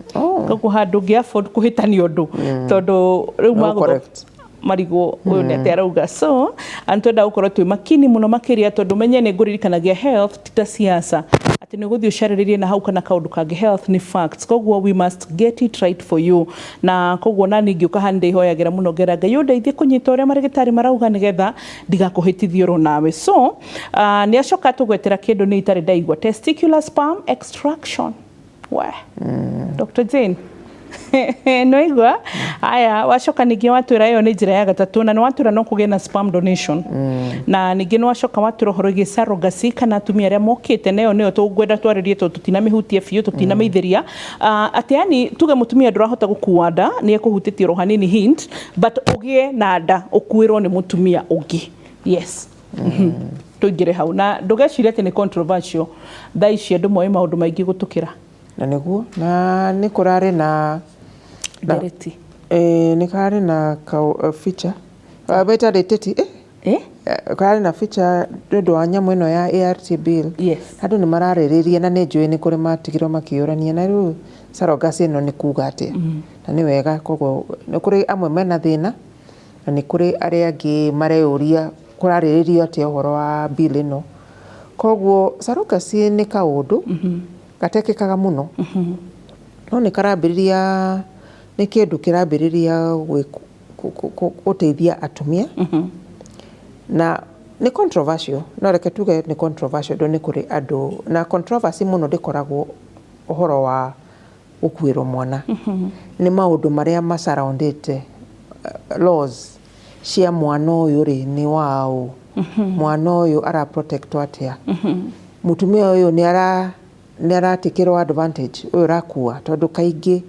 koguo handu ngi afford kuhitania undu tondu riu mago marigo uyu ni atarauga so antwenda gukorwo twi makini muno makiria tondu menye ni nguririkanagia health tita siasa ati ni guthio shariririe na hau kana kaundu kangi health ni facts koguo we must get it right for you na koguo nani ngiuka hande ihoyagira muno ngera Ngai undeithie kunyita uria marigitari marauga nigetha ndigakuhitithio ro nawe so ni acoka tugwetera kindu ni itari ndaigua testicular sperm extraction Dr. Jane no igwa aya wacoka ningi watwira yo ni njira ya gatatu na ni watwira no kugia na sperm donation na ningi no wacoka watwira horo igi surrogacy kana atumia aria mokite nayo niyo tugwenda twaririe to tutina mihutie biu tutina meithiria ati yani tuge mutumia ndurahota gukua nda ni ekuhutitie ro hanini hint but ugie na nda ukuirwo ni mutumia ungi yes tuingire hau na ndugeciria ati ni controversial thaici andu moe maundu maingi gutukira
na niguo na ni kurari na
dereti
ni kari na feature beta deteti kari na feature ndu wa nyamu ino ya ART bill
yes
andu ni maraririria na ni njui ni kuri matigiro makiurania na riu surrogacy ino ni kuga ati na ni wega koguo ni kuri amwe mena thina na ni kuri aria angi mareuria kurariririo ati uhoro wa bill ino koguo surrogacy ni kaundu gatekekaga muno no ni karambiriria ni kindu kirambiriria guteithia atumia na ni controversial no reke tuge ni controversial do ni kuri andu na controversy muno ndikoragwo uhoro wa gukwirwo mwana ni maundu maria masaraundite laws cia mwana uyu ri ni wao mwana uyu ara protect atia mutumia uyu ni aratikirwo advantage uyu rakua tondu kaingi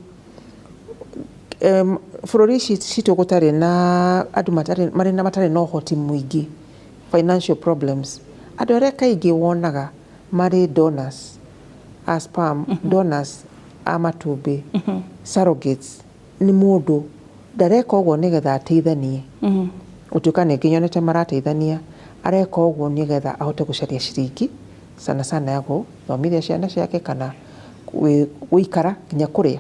bururi citũ gũtarĩ na andũ matarĩ na ũhoti mũingĩ, financial problems, andũ arĩa kaingĩ wonaga marĩ donors a sperm, donors a matumbĩ, surrogates, nĩ mũndũ ndareka ũguo nĩgetha ateithanie, ũtuĩka ningĩ nyonete marateithania, areka ũguo nĩgetha ahote gũcaria ciringi sana sana ya gũthomithia ciana ciake kana gũikara nginya kũrĩa.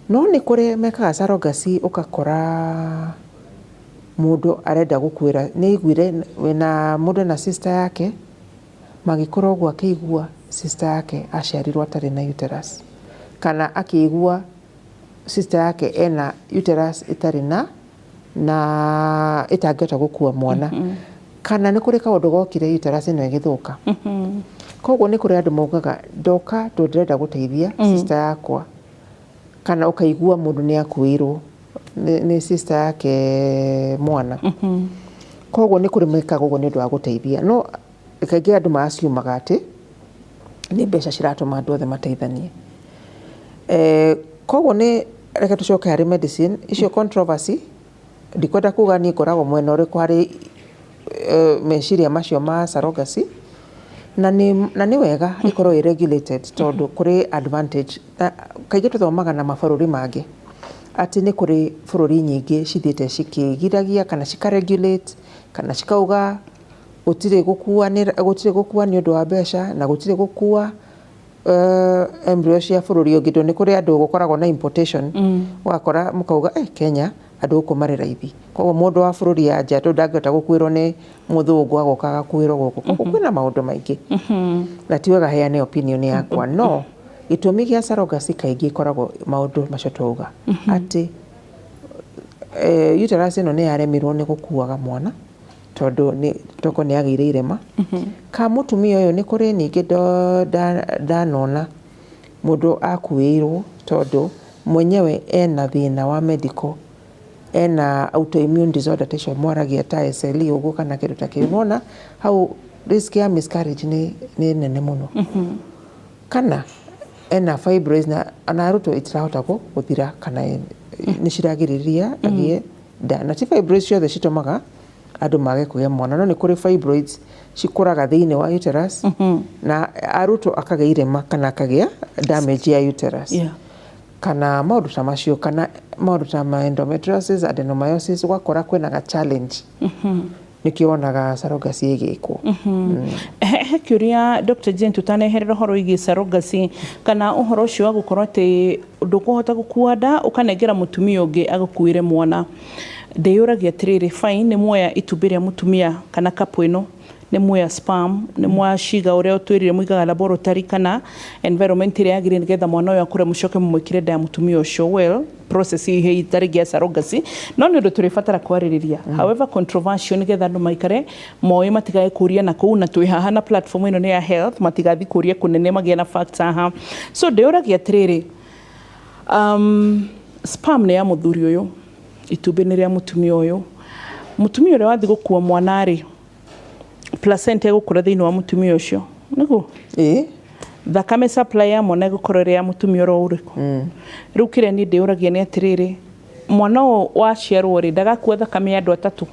No nĩ kũrĩ mekaga surrogacy, ũgakora mũndũ arenda gũkuĩra, nĩ aiguire wĩna mũndũ na sister yake, magĩkorwo ũguo akĩigua sister yake aciarirwo atarĩ na uterus, kana akĩigua sister yake ena uterus itarĩ na ĩtangĩhota gũkua mwana, kana nĩ kũrĩ kaũndũ gokire uterus ĩno ĩgĩthũka. Koguo nĩ kũrĩ andũ maugaga ndoka tondũ ndĩrenda gũteithia sister yakwa, kana ũkaigua mũndũ nĩ akuĩrwo nĩ sister yake mwana. Koguo nĩ kũrĩ mekaga ũguo nĩ ũndũ wa gũteithia, no kaingĩ andũ maciumaga atĩ nĩ mbeca ciratũma andũ othe mateithanie. Koguo nĩ reke tũcoke harĩ medicine icio controversy, ndikwenda kuga niĩ ngoragwo mwena ũrĩkũ harĩ meciria macio ma surrogacy, na nĩ wega ikorwo regulated tondũ kũrĩ advantage. Kaingĩ tũthomaga na mabũrũri mangĩ atĩ nĩ kũrĩ bũrũri nyingĩ cithiĩte cikĩgiragia kana cikaregulate kana cikauga gũtirĩ gũkua nĩ ũndũ wa mbeca na gũtirĩ gũkua embryo cia bũrũri ũngĩ. Tondũ nĩ kũrĩ andũ gũkoragwo na importation, ũgakora mũkauga Kenya andũ gũkũ marĩ raithi, koguo mũndũ wa bũrũri ya nja tondũ ndangĩhota gũkuĩrwo nĩ mũthũngũ agoka agakuĩrwo gũkũ. Koguo kwĩna maũndũ maingĩ, na ti wega heane opinion yakwa, no gĩtũmi gĩa surrogacy kaingĩ ikoragwo maũndũ macio twauga atĩ uterus ĩno nĩ yaremirwo nĩ gũkuaga mwana tondũ toko nĩ agĩire irema, ka mũtumia ũyũ nĩ kũrĩ ningĩ ndanona mũndũ akuĩirwo tondũ mwenyewe ena thĩna wa medical, ena autoimmune disorder tacio mwaragia ta SLE ũguo kana kĩndũ ta kĩu. Nona hau risk ya miscarriage nĩ nene mũno, kana ena fibroids na arutwo itirahota gũthira kana nĩ ciragirĩrĩria agĩe nda, na ti fibroids ciothe citũmaga andũ mage kũgĩa mwana, no nĩ kũrĩ fibroids cikũraga thĩinĩ wa uterus, na arutwo akagĩa irema kana akagĩa damage ya uterus, kana maũndũ ta macio, kana maũndũ ta endometriosis, adenomyosis, ũgakora kwĩna ga challenge, nĩkĩo wonaga surrogacy ĩgĩkwo.
He kĩũria Dr. Jane tũtaneherera ũhoro wĩgiĩ surrogacy kana ũhoro ũcio wa gũkorwo atĩ ndũkũhota gũkua nda ũkanengera mũtumia ũngĩ agũkuĩre mwana. Ndĩyũragia atĩrĩrĩ, fine, nĩ muoya itumbĩ rĩa mũtumia kana couple ĩno, nĩ muoya sperm, nĩ mwaciga ũrĩa ũtwĩrire mũigaga laboratory kana environment ĩrĩa yagĩrĩire nĩgetha mwana ũyũ akũre mũcoke mũmwĩkĩre nda ya mũtumia ũcio. Well, process hii itarĩ gĩa surrogacy, no nĩ ũndũ tũrĩbatara kwarĩrĩria. However controversial nĩgetha andũ maikare moĩ matigae kũria na kũu, na twĩ haha na platform ĩno nĩ ya health, matigathi kũria kũnene magĩe na facts haha. So ndĩyũragia atĩrĩrĩ, sperm nĩ ya mũthuri ũyũ, itumbĩ nĩ rĩa mũtumia ũyũ. Mũtumia ũrĩa wathi gũkua mwana rĩ, placenta ĩgũkũra thĩinĩ wa mũtumia ũcio, nĩguo thakame supply ya mwana ĩgũkorwo ĩrĩ ya mũtumia ũrĩa ũrĩkũ. Rĩu kĩrĩa niĩ ndĩyũragia nĩ atĩrĩrĩ, mwana ũyũ waciarwo rĩ, ndagakua thakame ya andũ atatũ?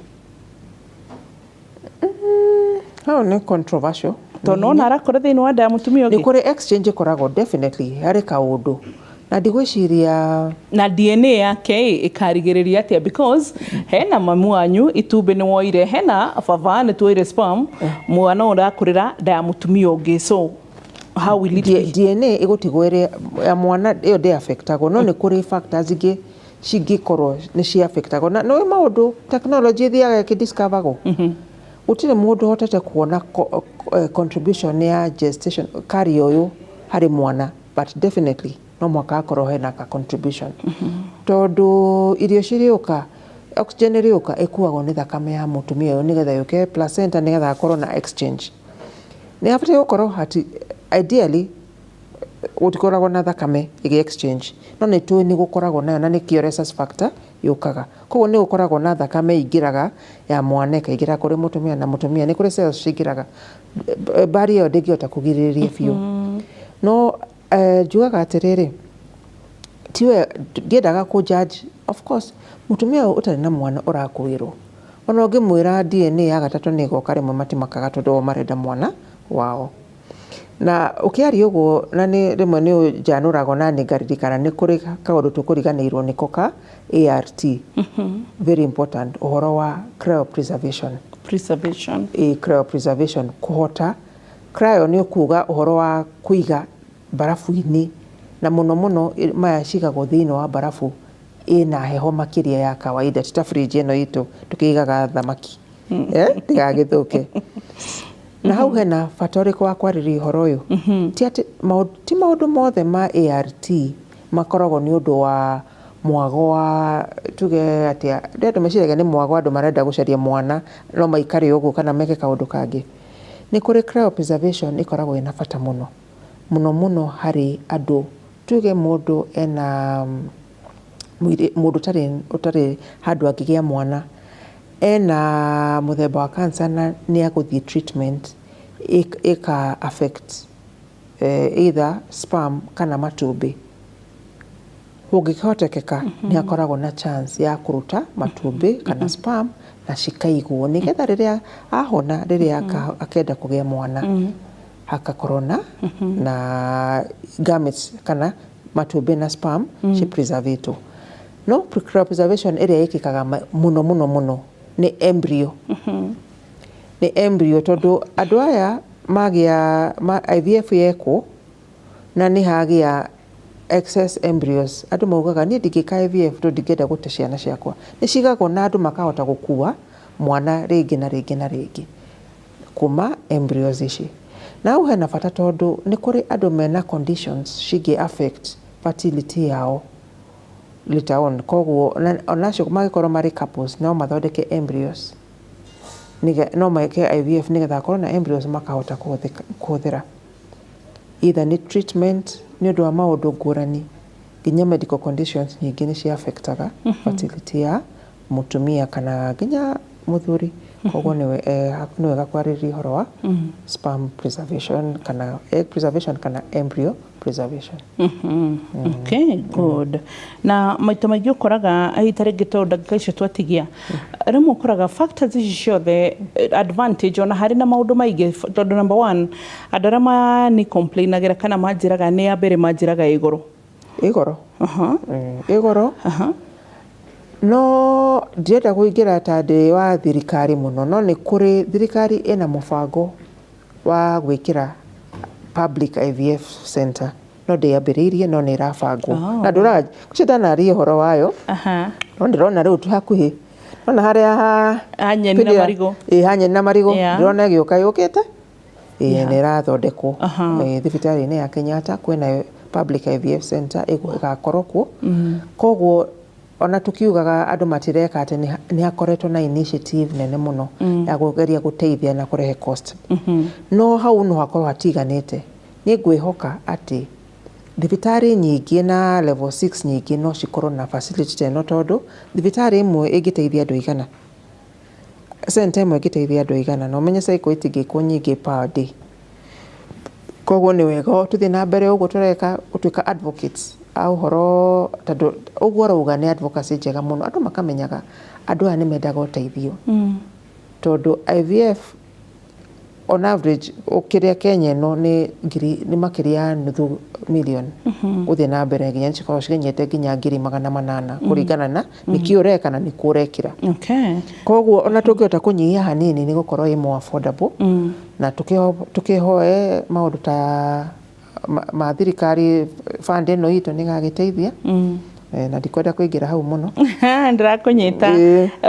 Hau nĩ controversial,
tondũ nona arakũra thĩinĩ wa nda ya mũtumia ũngĩ.
Nĩ kũrĩ exchange ĩkoragwo definitely harĩ kaũndũ, na ndigwĩciria
na DNA yake ĩkarigĩrĩria atĩa, because hena mamu wanyu itumbĩ nĩ woire, hena baba nĩ tuoire sperm, mwana ũrakũrĩra nda ya mũtumia ũngĩ. So how will it be?
DNA ĩgũtigwo ĩrĩ ya mwana ĩyo ndĩ-affectagwo, no nĩ kũrĩ factors ingĩ cingĩkorwo nĩ ci-affectagwo, na nĩ maũndũ technology ĩthiaga ĩkĩdiscoveragwo. Gũtirĩ mũndũ hotete kuona contribution ya gestation carrier ũyũ harĩ mwana, but definitely no mwaka akorwo hena ka contribution, tondũ irio cirĩũka, oxygen ĩrĩũka ĩkuagwo nĩ thakame ya mũtumia ũyũ nĩgetha yũke placenta nĩgetha akorwo na exchange. Nĩ abatiĩ gũkorwo ideally gũtikoragwo na thakame ĩgĩ exchange, no nĩ tũĩ nĩ gũkoragwo nayo, na nĩkĩo rhesus factor yũkaga. Koguo nĩ gũkoragwo na thakame ingĩraga ya mwana ĩkaingĩra kũrĩ mũtumia, na mũtumia nĩ kũrĩ cells cingĩraga, barrier ĩyo ndĩngĩhota kũgirĩrĩria biũ. No njugaga atĩrĩrĩ, tiwe ndiendaga ku judge. Of course mutumia utari na mwana urakwirwo ona ngimwira DNA ya gatatu ni goka rimwe matimakaga tondu marenda mwana wao. Na ukiari uguo na ni rimwe ni janurago na ni ngaririkana ni kuri kaundu tukuriganirwo ni koka ART. Very important uhoro wa cryopreservation. Cryopreservation kuhota cryo ni kuga uhoro wa kuiga barafu-ini na muno maya cigagwo thiini wa barafu ina heho makiria ya kawaida tita fridge ino itu tukigaga thamaki ndigagithuke. Na hau hena fatoriko wa kwariri horo uyu ti maundu mothe ma ART makoragwo ni undu wa mwago wa tuge atia ndeto meciraga ni mwago andu marenda gucaria mwana no maikare uguo kana meke kaundu kangi. Ni kuri cryopreservation ikoragwo ina bata muno hari andu tuge mundu ena mundu utari handu angigia mwana ena muthemba wa cancer na ni aguthie treatment ika affect either sperm kana matumbi. Ungihotekeka ni akoragwo na chance ya kuruta matumbi kana sperm na cikaigwo nigetha riria ahona riria akenda kugia mwana hakakorona na gametes kana matumbi na sperm ci preservate. No cryopreservation iria ikikaga muno ni embryo. Ni embryo tondu andu aya magia IVF yeko na ni hagia excess embryos. Andu maugaga ni ndingika IVF tondu ndingenda gute ciana ciakwa. Ni cigagwo na andu makahota gukua mwana ringi na ringi kuma embryos ici. Na hau hena bata tondu ni kuri andu mena conditions cingi affect fertility yao later on. Koguo onacio magikorwo mari couples no mathondeke embryos no make IVF nigetha akorwo na embryos makahota kuhuthira either ni treatment ni undu wa maundu ngurani nginya medical conditions nyingi ni cia affectaga fertility ya mutumia kana nginya muthuri. Koguo ni wega kwarĩrĩria ũhoro wa sperm preservation kana egg preservation kana embryo preservation.
Okay, good. Na maita maingĩ ũkoraga ahita rĩngĩ tondũ ndagĩka icio twatigia rĩmwe ũkoraga factors ici ciothe advantage ona harĩ na maũndũ maingĩ tondũ number one andũ arĩa ni complainagĩra kana manjĩraga nĩ ya mbere manjĩraga igũrũ igũrũ no ndienda kuingira ta ndi wa thirikari muno no ni kuri thirikari ina mubango wa gwikira public IVF center no ndiambiriirie no ni irabangwo na nduraje kucitana ri horo wayo no ndirona riu tu hakuhi no haria hanyeni na marigo
hanyeni na marigo ndirona yukite ni irathondekwo thibitari-ini ya Kenyatta kwina public IVF center igakorwo kuo. Koguo ona tukiugaga andu matireka ati ni hakoretwo na initiative nene muno ya kugeria guteithia na kurehe cost. No hau no hakorwo hatiganite. Ni ngwihoka ati thibitari nyingi na level 6 nyingi no cikorwo na facility no tondu thibitari imwe ingiteithia andu igana center imwe ingiteithia andu igana no menye cycle itingikwo nyingi per day. Koguo ni wega tuthi na mbere uguo tureka utuika advocates au horo tondu uguo rauga ni advocacy njega muno andu makamenyaga andu aya ni mendaga uteithio tondu IVF on average ukiria Kenya no ni makiria nuthu million uthi na mbere nginya cikorwo cigenyete nginya 800,000 kuringana na niki ureka na ni kurekira. Koguo ona tungihota kunyihia hanini ni gukorwo i more affordable na tukihoe maundu ta ma thirikari fund ino itu ni gagiteithia na ndikwenda kuingira hau muno ndirakunyita.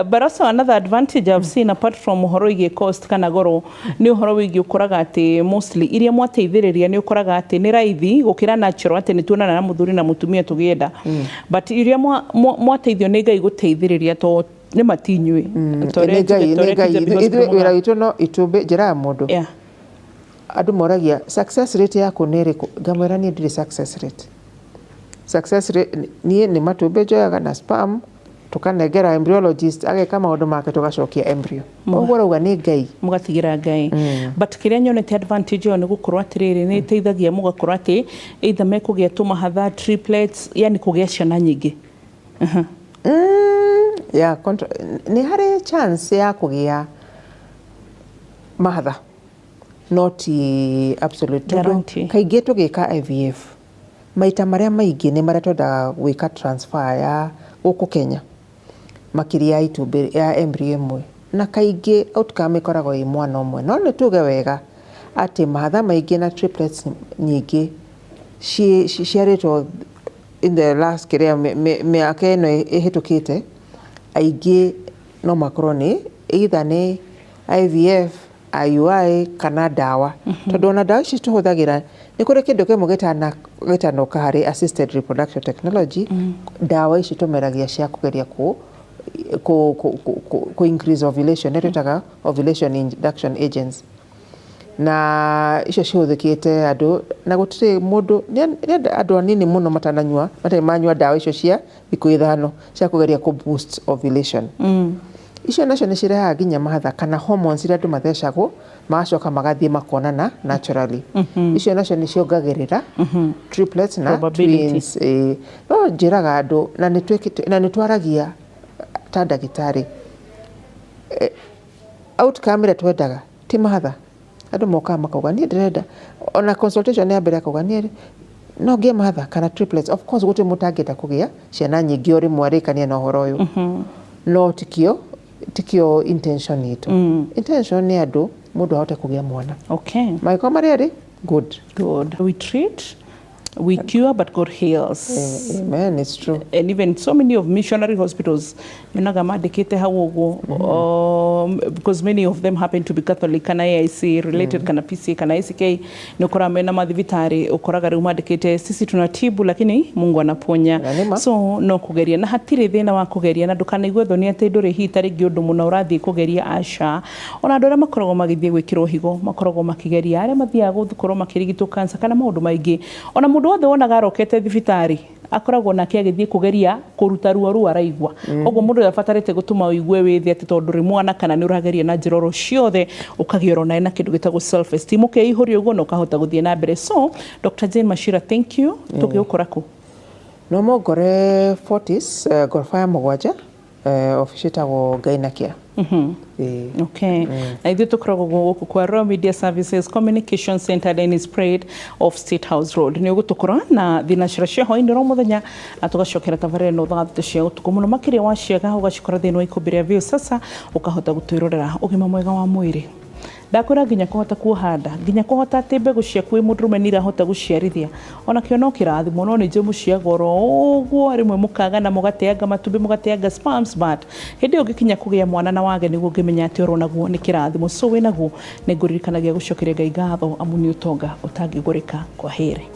But also another advantage I've seen apart from uhoro wigi cost kana goro ni uhoro wigi ukoraga ati mostly iria mwateithiriria ni ukoraga ati ni raithi gukira natural ati ni tuonana na muthuri na mutumia tugienda but iria mwateithio ni Ngai guteithiriria to ni matinywi wira witu no itumbe njira mundu andu moragia success rate yako ni riku ngamwira ni ndiri success rate ni matumbe njoyaga na sperm tukanengera embryologist ageka maundu make tugacokia embryo oguo rauga ni ngai
mugatigira ngai but kiria nyonete advantage yo ni gukorwo atiriri ni teithagia mugakorwo ati either mekugia tumahatha triplets yani kugia ciana nyingi ni hari chance ya kugia mahatha not absolute kaingĩ tũgĩka IVF maita marĩa maingĩ nĩ marĩa twendaga gwĩka transfer ya gũkũ Kenya makĩria ya itumbĩ ya embryo ĩmwe na kaingĩ outcome ĩkoragwo ĩ mwana ũmwe no nĩ tuge wega atĩ mahatha maingĩ na triplets nyingĩ ciarĩtwo in the last kĩrĩa mĩaka ĩno ĩhĩtũkĩte aingĩ no makorwo nĩ either nĩ IVF IUI kana dawa tondu ona dawa ici tuhuthagira ni kuri kindu kimwe gitanoka hari assisted reproduction technology dawa ici tumeragia cia kugeria ku increase ovulation netaga ovulation induction agents na icio cihuthikite andu na gutire mundu ni andu anini muno matananyua manyua dawa icio cia thikũ ithano cia kugeria ku boost ovulation icio nacio nĩ cirehaga nginya mahatha kana hormones iria andũ mathecagwo magacoka magathie makonana naturally icio nacio nĩ ciongagĩrĩra triplets na twins no njĩraga andũ na nĩ twaragia ta ndagĩtarĩ outcome ĩrĩa twendaga ti mahatha andũ mokaga makauga niĩ ndĩrenda ona consultation ya mbere akauga niĩ no ngie mahatha kana triplets of course gũtirĩ mũndũ angĩenda kũgĩa ciana nyingĩ o rĩmwe arĩkania na ũhoro ũyũ no tikio intention itu intention ni andu mundu ahote kugia mwana maiko marĩrĩ good we treat we cure but God heals
amen it's true
and even so many of missionary hospitals nyonaga mandikite hau uguo because many of them happen to be Catholic kana AIC related kana PCA kana ACK ni ukora mena mathibitari ukoraga riu mandikite sisi tunatibu lakini Mungu anaponya so no kugeria na hatire thina wa kugeria na ndukanaigwe thoni ati nduri hita ringi undu muno urathii kugeria asha ona ndora makoragwo magithie gwikirwo higo makoragwo makigeria aria mathiaga guthukorwo makirigitwo cancer kana maundu maingi ona mundu wothe wonaga rokete thibitari akoragwo nake agithie kugeria kuruta ruo araigwa oguo mundu abatarite gutuma uigue withi ati tondu ri mwana kana ni urageria na njiroro ciothe ukagiora na kindu gitagwo self esteem ukeihuri uguo no kahota guthie na mbere so Dr. Jane Machira thank you tugiukora ku
no mogore Fortis gorfaya mugwanja office tagwo Gainakia
okay na ithu tukoragwo guku kwa Royal Media Services Communication Center Dennis Parade of State House Road ni ugutukora na thina cia hoini ro muthenya na tugacokera tabarĩra no thagatũ cia utuku muno makiria wa ciaga ugacikora thĩinĩ wa ikumbĩria view sasa ukahota gutwirorera ugima mwega wa mwĩrĩ ndakwira nginya kuhota kuhanda nginya kuhota ati mbegu ciaku mundurume nira hota guciarithia ona kio no kirathimo no ni njemu cia goro uguo rimwe mukaga na mugateanga matumbi mugateanga sperms but hindi ungikinya kugia mwana na wage niguo ngimenya ati oro naguo ni kirathimo so we naguo ni nguririkanagia gucokeria Ngai ngatho amu ni utonga utangigurika kwa heri.